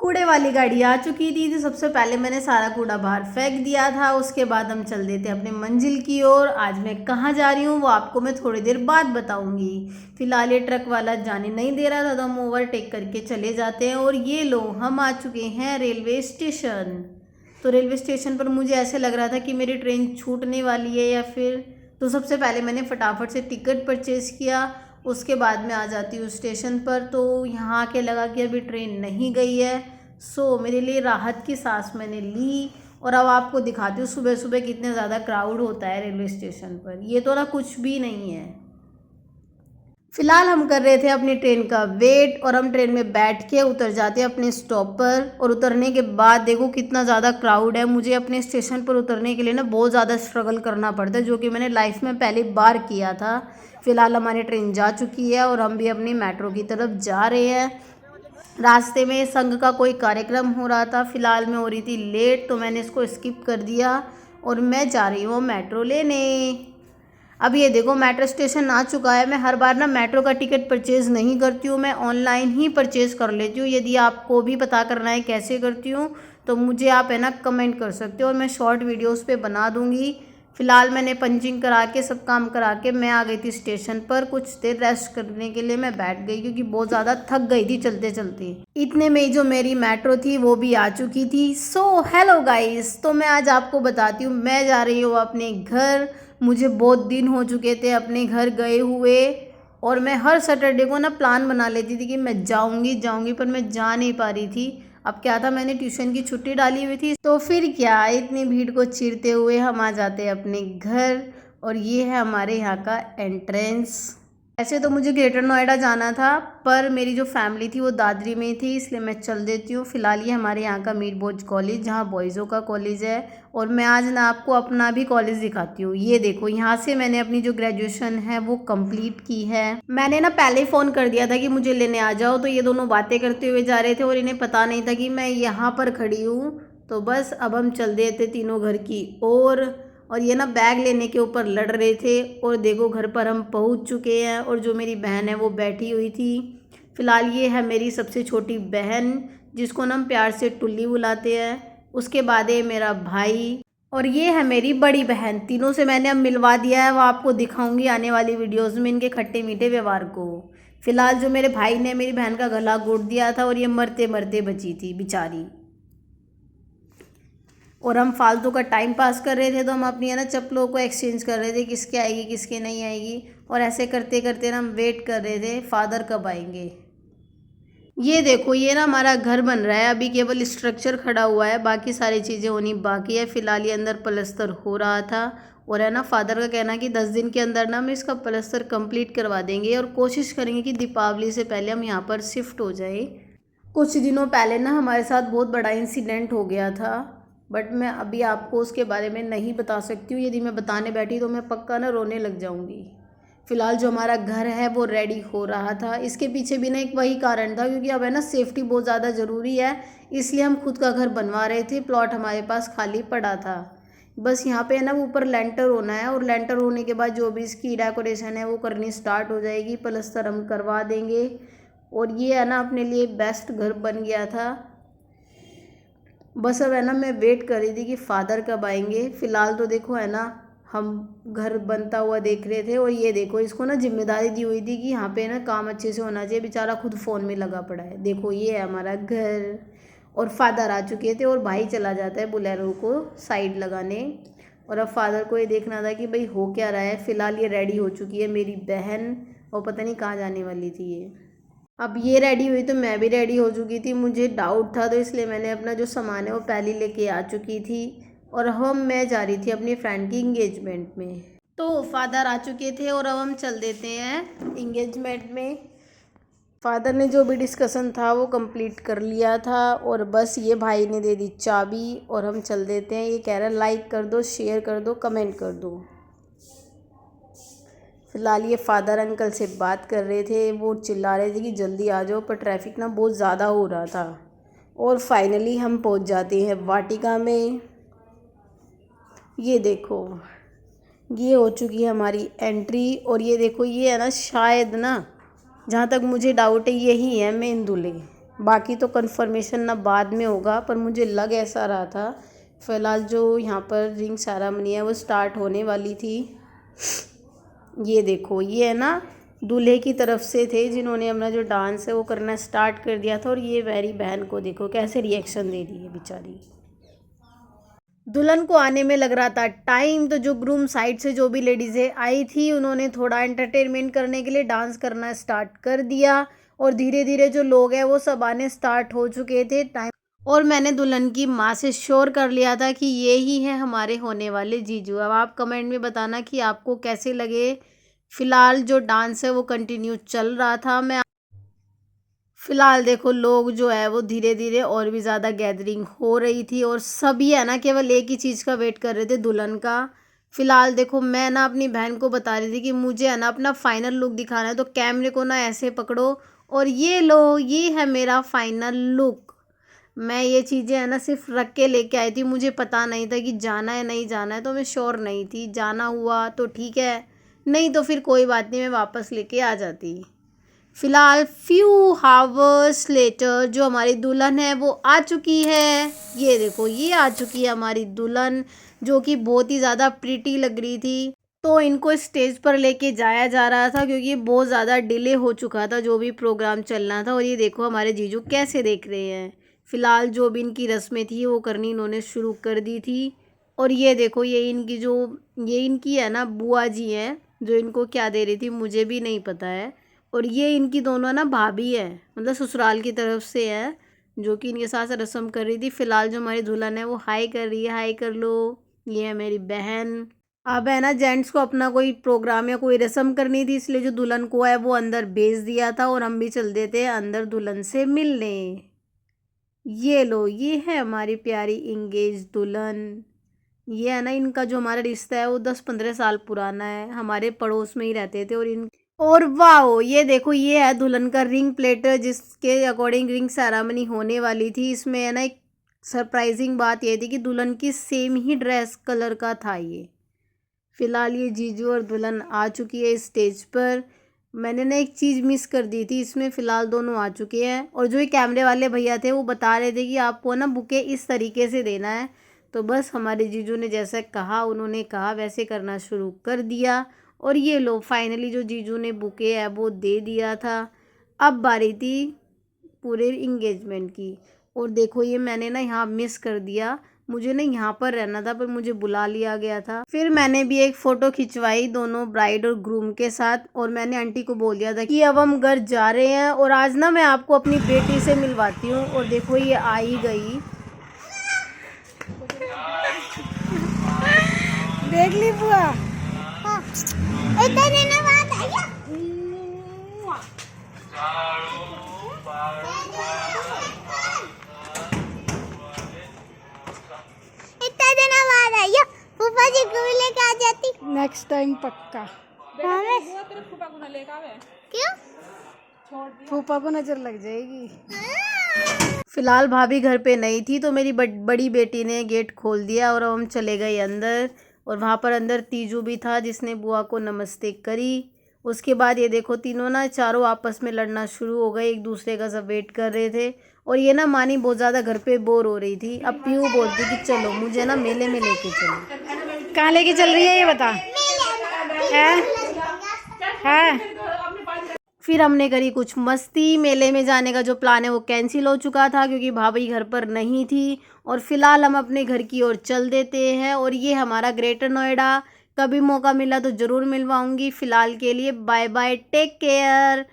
कूड़े वाली गाड़ी आ चुकी थी, तो सबसे पहले मैंने सारा कूड़ा बाहर फेंक दिया था। उसके बाद हम चल देते अपने मंजिल की ओर। आज मैं कहाँ जा रही हूँ वो आपको मैं थोड़ी देर बाद बताऊँगी। फिलहाल ये ट्रक वाला जाने नहीं दे रहा था, तो हम ओवरटेक करके चले जाते हैं। और ये लो, हम आ चुके हैं रेलवे स्टेशन। तो रेलवे स्टेशन पर मुझे ऐसे लग रहा था कि मेरी ट्रेन छूटने वाली है या फिर, तो सबसे पहले मैंने फटाफट से टिकट परचेज़ किया। उसके बाद में आ जाती हूँ स्टेशन पर, तो यहाँ आके लगा कि अभी ट्रेन नहीं गई है। सो मेरे लिए राहत की सांस मैंने ली। और अब आपको दिखाती हूँ सुबह सुबह कितने ज़्यादा क्राउड होता है रेलवे स्टेशन पर। ये तो ना कुछ भी नहीं है। फिलहाल हम कर रहे थे अपनी ट्रेन का वेट, और हम ट्रेन में बैठ के उतर जाते हैं अपने स्टॉप पर। और उतरने के बाद देखो कितना ज़्यादा क्राउड है। मुझे अपने स्टेशन पर उतरने के लिए ना बहुत ज़्यादा स्ट्रगल करना पड़ता है, जो कि मैंने लाइफ में पहली बार किया था। फिलहाल हमारी ट्रेन जा चुकी है और हम भी अपनी मेट्रो की तरफ जा रहे हैं। रास्ते में संघ का कोई कार्यक्रम हो रहा था। फिलहाल मैं हो रही थी लेट, तो मैंने इसको स्किप कर दिया और मैं जा रही हूँ मेट्रो लेने। अब ये देखो मेट्रो स्टेशन आ चुका है। मैं हर बार ना मेट्रो का टिकट परचेज़ नहीं करती हूँ, मैं ऑनलाइन ही परचेज़ कर लेती हूँ। यदि आपको भी पता करना है कैसे करती हूँ तो मुझे आप है ना कमेंट कर सकते हो, और मैं शॉर्ट वीडियोस पे बना दूँगी। फ़िलहाल मैंने पंचिंग करा के सब काम करा के मैं आ गई थी स्टेशन पर। कुछ देर रेस्ट करने के लिए मैं बैठ गई, क्योंकि बहुत ज़्यादा थक गई थी चलते चलते। इतने में ही जो मेरी मेट्रो थी वो भी आ चुकी थी। सो हेलो गाइस, तो मैं आज आपको बताती हूँ मैं जा रही हूँ अपने घर। मुझे बहुत दिन हो चुके थे अपने घर गए हुए, और मैं हर सैटरडे को ना प्लान बना लेती थी कि मैं जाऊंगी, पर मैं जा नहीं पा रही थी। अब क्या था, मैंने ट्यूशन की छुट्टी डाली हुई थी, तो फिर क्या, इतनी भीड़ को चीरते हुए हम आ जाते अपने घर। और ये है हमारे यहाँ का एंट्रेंस। ऐसे तो मुझे ग्रेटर नोएडा जाना था, पर मेरी जो फैमिली थी वो दादरी में थी, इसलिए मैं चल देती हूँ। फिलहाल ये हमारे यहाँ का मीर भोज कॉलेज, जहाँ बॉयज़ों का कॉलेज है। और मैं आज ना आपको अपना भी कॉलेज दिखाती हूँ। ये देखो, यहाँ से मैंने अपनी जो ग्रेजुएशन है वो कंप्लीट की है। मैंने ना पहले ही फ़ोन कर दिया था कि मुझे लेने आ जाओ, तो ये दोनों बातें करते हुए जा रहे थे और इन्हें पता नहीं था कि मैं यहाँ पर खड़ी हूँ। तो बस अब हम चल देते तीनों घर की और ये ना बैग लेने के ऊपर लड़ रहे थे। और देखो घर पर हम पहुंच चुके हैं, और जो मेरी बहन है वो बैठी हुई थी। फिलहाल ये है मेरी सबसे छोटी बहन, जिसको ना हम प्यार से टुल्ली बुलाते हैं। उसके बाद है मेरा भाई, और ये है मेरी बड़ी बहन। तीनों से मैंने अब मिलवा दिया है, वो आपको दिखाऊंगी आने वाली वीडियोस में इनके खट्टे मीठे व्यवहार को। फिलहाल जो मेरे भाई ने मेरी बहन का गला घोट दिया था, और ये मरते मरते बची थी बेचारी। और हम फालतू का टाइम पास कर रहे थे, तो हम अपनी है ना चप्पलों को एक्सचेंज कर रहे थे, किसके आएगी किसके नहीं आएगी। और ऐसे करते करते ना हम वेट कर रहे थे फादर कब आएंगे। ये देखो, ये ना हमारा घर बन रहा है। अभी केवल स्ट्रक्चर खड़ा हुआ है, बाकी सारी चीज़ें होनी बाकी है। फिलहाल ये अंदर प्लस्तर हो रहा था, और है ना फादर का कहना कि 10 दिन के अंदर ना हम इसका प्लस्तर कंप्लीट करवा देंगे, और कोशिश करेंगे कि दीपावली से पहले हम यहाँ पर शिफ्ट हो जाए। कुछ दिनों पहले ना हमारे साथ बहुत बड़ा इंसिडेंट हो गया था, बट मैं अभी आपको उसके बारे में नहीं बता सकती हूँ। यदि मैं बताने बैठी तो मैं पक्का ना रोने लग जाऊँगी। फ़िलहाल जो हमारा घर है वो रेडी हो रहा था। इसके पीछे भी ना एक वही कारण था, क्योंकि अब है ना सेफ्टी बहुत ज़्यादा ज़रूरी है, इसलिए हम खुद का घर बनवा रहे थे। प्लॉट हमारे पास खाली पड़ा था। बस यहाँ पे है ना ऊपर लेंटर होना है, और लेंटर होने के बाद जो भी इसकी डेकोरेशन है वो करनी स्टार्ट हो जाएगी। प्लस्तर हम करवा देंगे, और ये है ना अपने लिए बेस्ट घर बन गया था। बस अब है ना मैं वेट कर रही थी कि फादर कब आएंगे। फ़िलहाल तो देखो है ना हम घर बनता हुआ देख रहे थे, और ये देखो इसको ना जिम्मेदारी दी हुई थी कि यहाँ पे ना काम अच्छे से होना चाहिए। बेचारा खुद फ़ोन में लगा पड़ा है। देखो ये है हमारा घर, और फादर आ चुके थे, और भाई चला जाता है बुलेरो को साइड लगाने। और अब फादर को ये देखना था कि भाई हो क्या रहा है। फ़िलहाल ये रेडी हो चुकी है मेरी बहन, और पता नहीं कहाँ जाने वाली थी ये। अब ये रेडी हुई तो मैं भी रेडी हो चुकी थी। मुझे डाउट था, तो इसलिए मैंने अपना जो सामान है वो पहले लेके आ चुकी थी, और मैं जा रही थी अपनी फ्रेंड की इंगेजमेंट में। तो फादर आ चुके थे, और अब हम चल देते हैं इंगेजमेंट में। फादर ने जो भी डिस्कशन था वो कंप्लीट कर लिया था, और बस ये भाई ने दे दी चाबी, और हम चल देते हैं। ये कह रहा है लाइक कर दो, शेयर कर दो, कमेंट कर दो। फिलहाल ये फादर अंकल से बात कर रहे थे, वो चिल्ला रहे थे कि जल्दी आ जाओ, पर ट्रैफिक ना बहुत ज़्यादा हो रहा था। और फाइनली हम पहुंच जाते हैं वाटिका में। ये देखो, ये हो चुकी है हमारी एंट्री, और ये देखो ये है ना शायद ना, जहाँ तक मुझे डाउट है यही है मेन दूल्हे। बाकी तो कंफर्मेशन ना बाद में होगा, पर मुझे लग ऐसा रहा था। फ़िलहाल जो यहाँ पर रिंग सेरेमनी है वो स्टार्ट होने वाली थी। ये देखो, ये है ना दूल्हे की तरफ से थे जिन्होंने अपना जो डांस है वो करना स्टार्ट कर दिया था। और ये मेरी बहन को देखो कैसे रिएक्शन दे रही है बेचारी। दुल्हन को आने में लग रहा था टाइम, तो जो ग्रूम साइड से जो भी लेडीज़ें आई थी उन्होंने थोड़ा एंटरटेनमेंट करने के लिए डांस करना स्टार्ट कर दिया। और धीरे धीरे जो लोग हैं वो सब आने स्टार्ट हो चुके थे टाइम। और मैंने दुल्हन की माँ से श्योर कर लिया था कि ये ही है हमारे होने वाले जीजू। अब आप कमेंट में बताना कि आपको कैसे लगे। फ़िलहाल जो डांस है वो कंटिन्यू चल रहा था। फ़िलहाल देखो लोग जो है वो धीरे धीरे और भी ज़्यादा गैदरिंग हो रही थी और सभी है ना केवल एक ही चीज़ का वेट कर रहे थे, दुल्हन का। फ़िलहाल देखो मैं ना अपनी बहन को बता रही थी कि मुझे है ना अपना फ़ाइनल लुक दिखाना है, तो कैमरे को ना ऐसे पकड़ो और ये लो, ये है मेरा फ़ाइनल लुक। मैं ये चीज़ें है ना सिर्फ रख के लेके आई थी, मुझे पता नहीं था कि जाना है नहीं जाना है, तो मैं श्योर नहीं थी। जाना हुआ तो ठीक है, नहीं तो फिर कोई बात नहीं, मैं वापस लेके आ जाती। फ़िलहाल फ्यू हावर्स लेटर जो हमारी दुल्हन है वो आ चुकी है। ये देखो, ये आ चुकी है हमारी दुल्हन, जो कि बहुत ही ज़्यादा प्रीटी लग रही थी। तो इनको स्टेज पर लेके जाया जा रहा था क्योंकि बहुत ज़्यादा डिले हो चुका था जो भी प्रोग्राम चलना था। और ये देखो हमारे जीजू कैसे देख रहे हैं। फ़िलहाल जो भी इनकी रस्में थी वो करनी इन्होंने शुरू कर दी थी। और ये देखो, ये इनकी है ना बुआ जी हैं जो इनको क्या दे रही थी मुझे भी नहीं पता है। और ये इनकी दोनों ना भाभी है, मतलब ससुराल की तरफ से है, जो कि इनके साथ रस्म कर रही थी। फ़िलहाल जो हमारी दुल्हन है वो हाई कर रही है, हाई कर लो। ये है मेरी बहन। अब है ना जेंट्स को अपना कोई प्रोग्राम या कोई रस्म करनी थी, इसलिए जो दुल्हन को है वो अंदर भेज दिया था और हम भी चल देते हैं अंदर दुल्हन से मिलने। ये लो, ये है हमारी प्यारी इंगेज दुल्हन। ये है ना इनका जो हमारा रिश्ता है वो 10-15 साल पुराना है, हमारे पड़ोस में ही रहते थे। और वाओ, ये देखो, ये है दुल्हन का रिंग प्लेटर जिसके अकॉर्डिंग रिंग सेरेमनी होने वाली थी। इसमें है ना एक सरप्राइजिंग बात ये थी कि दुल्हन की सेम ही ड्रेस कलर का था ये। फ़िलहाल ये जीजू और दुल्हन आ चुकी है स्टेज पर। मैंने ना एक चीज़ मिस कर दी थी इसमें। फ़िलहाल दोनों आ चुके हैं और जो ये कैमरे वाले भैया थे वो बता रहे थे कि आपको ना बुके इस तरीके से देना है। तो बस हमारे जीजू ने जैसा कहा, उन्होंने कहा वैसे करना शुरू कर दिया। और ये लो, फाइनली जो जीजू ने बुके है वो दे दिया था। अब बारी थी पूरे इंगेजमेंट की। और देखो ये मैंने ना यहाँ मिस कर दिया, मुझे ना यहाँ पर रहना था पर मुझे बुला लिया गया था। फिर मैंने भी एक फ़ोटो खिंचवाई दोनों ब्राइड और ग्रूम के साथ। और मैंने आंटी को बोल दिया था कि अब हम घर जा रहे हैं और आज ना मैं आपको अपनी बेटी से मिलवाती हूँ। और देखो ये आ ही गई, देख ली बुआ। इतने दिनों बाद आई है। इतने दिनों बाद आई है, फूफा जी को भी लेके आ जाती नेक्स्ट टाइम पक्का। क्यों? फूफा को नजर लग जाएगी। फ़िलहाल भाभी घर पे नहीं थी तो मेरी बड़ी बेटी ने गेट खोल दिया और हम चले गए अंदर। और वहाँ पर अंदर तीजू भी था जिसने बुआ को नमस्ते करी। उसके बाद ये देखो तीनों ना चारों आपस में लड़ना शुरू हो गए, एक दूसरे का सब वेट कर रहे थे। और ये ना मानी बहुत ज़्यादा घर पे बोर हो रही थी। अब पीयू बोलती कि चलो मुझे ना मेले में लेके चलो। कहाँ लेके चल रही है ये बता? है? फिर हमने करी कुछ मस्ती। मेले में जाने का जो प्लान है वो कैंसिल हो चुका था क्योंकि भाभी घर पर नहीं थी। और फ़िलहाल हम अपने घर की ओर चल देते हैं। और ये हमारा ग्रेटर नोएडा, कभी मौका मिला तो ज़रूर मिलवाऊंगी। फ़िलहाल के लिए बाय बाय, टेक केयर।